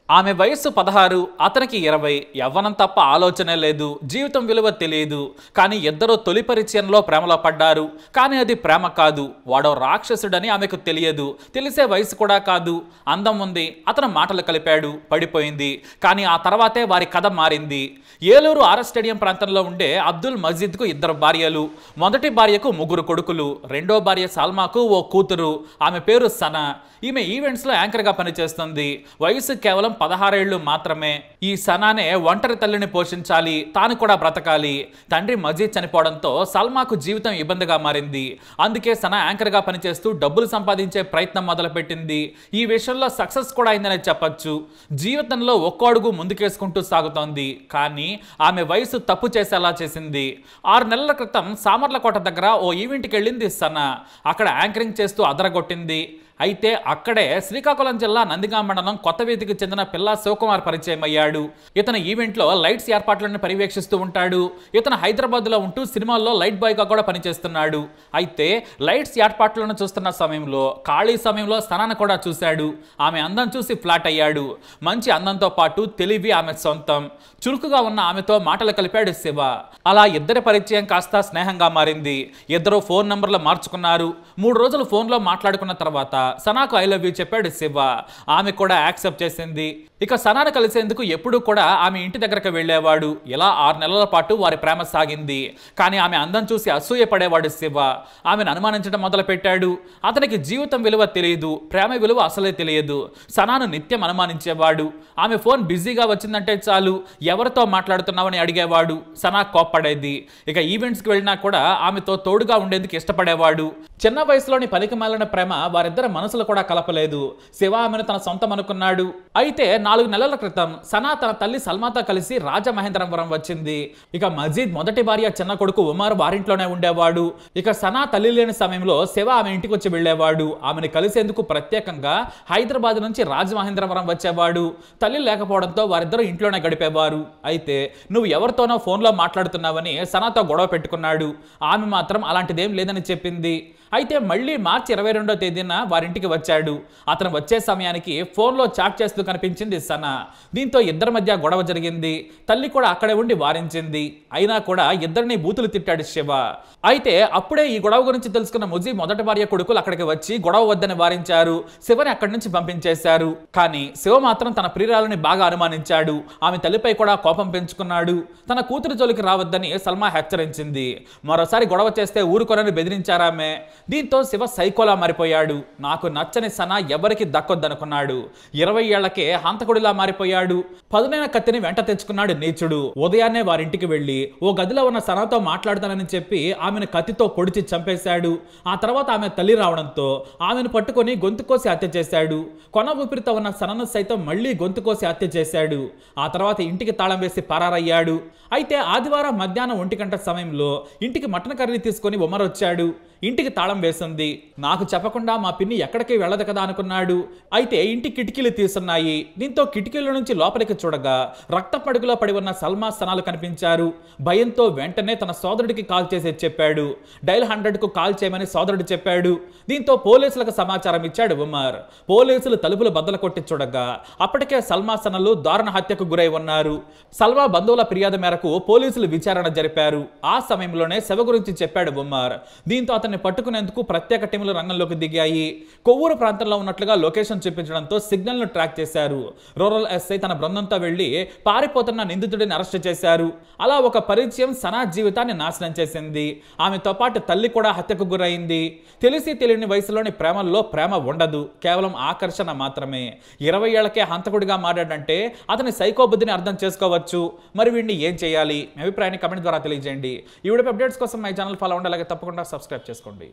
ఆమె వయస్సు 16, అతనికి 20. యవ్వనం తప్ప ఆలోచనే లేదు, జీవితం విలువ తెలియదు. కానీ ఇద్దరు తొలి పరిచయంలో ప్రేమలో పడ్డారు. కానీ అది ప్రేమ కాదు, వాడో రాక్షసుడని ఆమెకు తెలియదు. తెలిసే వయసు కూడా కాదు. అందం ఉంది, అతను మాటలు కలిపాడు, పడిపోయింది. కానీ ఆ తర్వాతే వారి కథ మారింది. ఏలూరు ఆర్ఎస్ స్టేడియం ప్రాంతంలో ఉండే అబ్దుల్ మజీద్కు 2 భార్యలు. మొదటి భార్యకు 3 కొడుకులు. రెండో భార్య సల్మాకు ఓ కూతురు. ఆమె పేరు సనా. ఈమె ఈవెంట్స్లో యాంకర్గా పనిచేస్తుంది. వయసు కేవలం 16 ఏళ్లు మాత్రమే. ఈ సనానే ఒంటరి తల్లిని పోషించాలి, తాను కూడా బ్రతకాలి. తండ్రి మజీద్ చనిపోవడంతో సల్మాకు జీవితం ఇబ్బందిగా మారింది. అందుకే సనా యాంకర్గా పనిచేస్తూ డబ్బులు సంపాదించే ప్రయత్నం మొదలుపెట్టింది. ఈ విషయంలో సక్సెస్ కూడా అయిందనే చెప్పొచ్చు. జీవితంలో ఒక్కో అడుగు ముందుకేసుకుంటూ సాగుతోంది. కానీ ఆమె వయసు తప్పు చేసేలా చేసింది. 6 నెలల క్రితం సామర్లకోట దగ్గర ఓ ఈవెంట్కి వెళ్ళింది సనా. అక్కడ యాంకరింగ్ చేస్తూ అదరగొట్టింది. అయితే అక్కడే శ్రీకాకుళం జిల్లా నందిగాం మండలం కొత్త వీధికి చెందిన పిల్లా శివకుమార్ పరిచయం అయ్యాడు. ఇతను ఈవెంట్లో లైట్స్ ఏర్పాట్లను పర్యవేక్షిస్తూ ఉంటాడు. ఇతను హైదరాబాద్లో ఉంటూ సినిమాల్లో లైట్ బాయ్గా కూడా పనిచేస్తున్నాడు. అయితే లైట్స్ ఏర్పాట్లను చూస్తున్న సమయంలో ఖాళీ సమయంలో సనాను కూడా చూశాడు. ఆమె అందం చూసి ఫ్లాట్ అయ్యాడు. మంచి అందంతో పాటు తెలివి ఆమె సొంతం. చురుకుగా ఉన్న ఆమెతో మాటలు కలిపాడు శివ. అలా ఇద్దరి పరిచయం కాస్త స్నేహంగా మారింది. ఇద్దరు ఫోన్ నంబర్లు మార్చుకున్నారు. 3 రోజులు ఫోన్లో మాట్లాడుకున్న తర్వాత సనాకు ఐ లవ్ యూ చెప్పాడు శివ. ఆమె కూడా యాక్సెప్ట్ చేసింది. ఇక సనాను కలిసేందుకు ఎప్పుడూ కూడా ఆమె ఇంటి దగ్గరకు వెళ్లేవాడు. ఇలా 6 నెలల పాటు వారి ప్రేమ సాగింది. కానీ ఆమె అందం చూసి అసూయ పడేవాడు శివ. ఆమెను అనుమానించడం మొదలు పెట్టాడు. అతనికి జీవితం విలువ తెలియదు, ప్రేమ విలువ అసలే తెలియదు. సనాను నిత్యం అనుమానించేవాడు. ఆమె ఫోన్ బిజీగా వచ్చిందంటే చాలు, ఎవరితో మాట్లాడుతున్నావని అడిగేవాడు. సనా కోప్పడేది. ఇక ఈవెంట్స్కి వెళ్ళినా కూడా ఆమెతో తోడుగా ఉండేందుకు ఇష్టపడేవాడు. చిన్న వయసులోని పనికి మాలిన ప్రేమ వారిద్దరి మనసులు కూడా కలపలేదు. శివ ఆమెను తన సొంతం అనుకున్నాడు. అయితే 4 నెలల క్రితం సనా తన తల్లి సల్మాతో కలిసి రాజమహేంద్రవరం వచ్చింది. ఇక మజీద్ మొదటి భార్య చిన్న కొడుకు ఉమర్ వారింట్లోనే ఉండేవాడు. ఇక సనా తల్లి లేని సమయంలో శివ ఆమె ఇంటికి వచ్చి వెళ్లేవాడు. ఆమెను కలిసేందుకు ప్రత్యేకంగా హైదరాబాద్ నుంచి రాజమహేంద్రవరం వచ్చేవాడు. తల్లి లేకపోవడంతో వారిద్దరూ ఇంట్లోనే గడిపేవారు. అయితే నువ్వు ఎవరితోనో ఫోన్లో మాట్లాడుతున్నావని సనాతో గొడవ పెట్టుకున్నాడు. ఆమె మాత్రం అలాంటిదేం లేదని చెప్పింది. అయితే మళ్ళీ మార్చి 22వ తేదీన వారింటికి వచ్చాడు. అతను వచ్చే సమయానికి ఫోన్లో చాట్ చేస్తూ కనిపించింది సనా. దీంతో ఇద్దరి మధ్య గొడవ జరిగింది. తల్లి కూడా అక్కడే ఉండి వారించింది. అయినా కూడా ఇద్దరిని బూతులు తిట్టాడు శివ. అయితే అప్పుడే ఈ గొడవ గురించి తెలుసుకున్న ముజీ మొదటి భార్య కొడుకులు అక్కడికి వచ్చి గొడవ వద్దని వారించారు. శివని అక్కడి నుంచి పంపించేశారు. కానీ శివ మాత్రం తన ప్రియురాలని బాగా అనుమానించాడు. ఆమె తల్లిపై కూడా కోపం పెంచుకున్నాడు. తన కూతురు జోలికి రావద్దని సల్మా హెచ్చరించింది. మరోసారి గొడవ చేస్తే ఊరుకొనని బెదిరించారామె. దీంతో శివ సైకోలా మారిపోయాడు. నాకు నచ్చని సనా ఎవరికి దక్కొద్దనుకున్నాడు. 20 ఏళ్లకే హంతకుడిలా మారిపోయాడు. పదునైన కత్తిని వెంట తెచ్చుకున్నాడు నీచుడు. ఉదయాన్నే వారింటికి వెళ్లి ఓ గదిలో ఉన్న సనాతో మాట్లాడతానని చెప్పి ఆమెను కత్తితో పొడిచి చంపేశాడు. ఆ తర్వాత ఆమె తల్లి రావడంతో ఆమెను పట్టుకొని గొంతు కోసి హత్య చేశాడు. కొన ఊపిరితో ఉన్న సనను సైతం మళ్లీ గొంతు కోసి హత్య చేశాడు. ఆ తర్వాత ఇంటికి తాళం వేసి పరారయ్యాడు. అయితే ఆదివారం మధ్యాహ్నం 1 గంట సమయంలో ఇంటికి మటన్ కర్రీ తీసుకొని ఉమర్ వచ్చాడు. ఇంటికి తాళం వేసింది. నాకు చెప్పకుండా మా పిన్ని ఎక్కడికి వెళ్ళదు కదా అనుకున్నాడు. అయితే ఇంటి కిటికీలు తీసున్నాయి. దీంతో కిటికీల నుంచి లోపలికి చూడగా రక్తపడుగులో పడి ఉన్న సల్మా సనాలు కనిపించారు. భయంతో వెంటనే తన సోదరుడికి కాల్ చేసి చెప్పాడు. డైల్ 100కు కాల్ చేయమని సోదరుడు చెప్పాడు. దీంతో పోలీసులకు సమాచారం ఇచ్చాడు ఉమర్. పోలీసులు తలుపులు బద్దలు కొట్టి చూడగా అప్పటికే సల్మా సనలు దారుణ హత్యకు గురై ఉన్నారు. సల్మా బంధువుల ఫిర్యాదు మేరకు పోలీసులు విచారణ జరిపారు. ఆ సమయంలోనే శవ గురించి చెప్పాడు ఉమర్. దీంతో అతన్ని పట్టుకునేందుకు ప్రత్యేక టీములు రంగంలోకి దిగాయి. కొవ్వూరు ప్రాంతంలో ఉన్నట్లుగా లొకేషన్ చూపించడంతో సిగ్నల్ ను ట్రాక్ చేశారు. రూరల్ ఎస్ఐ తన బృందంతో వెళ్లి పారిపోతున్న నిందితుడిని అరెస్ట్ చేశారు. అలా ఒక పరిచయం సనా జీవితాన్ని నాశనం చేసింది. ఆమెతో పాటు తల్లి కూడా హత్యకు గురైంది. తెలిసి తెలియని వయసులోని ప్రేమల్లో ప్రేమ ఉండదు, కేవలం ఆకర్షణ మాత్రమే. 20 ఏళ్లకే హంతకుడిగా మారాడంటే అతని సైకో బుద్ధిని అర్థం చేసుకోవచ్చు. మరి వీడిని ఏం చేయాలి? మీ అభిప్రాయాన్ని కమెంట్ ద్వారా తెలియజేయండి. ఈ వీడియో అప్డేట్స్ కోసం మై ఛానల్ ఫాలో అవ్వండి. అలాగే తప్పకుండా సబ్స్క్రైబ్ చేసుకోండి.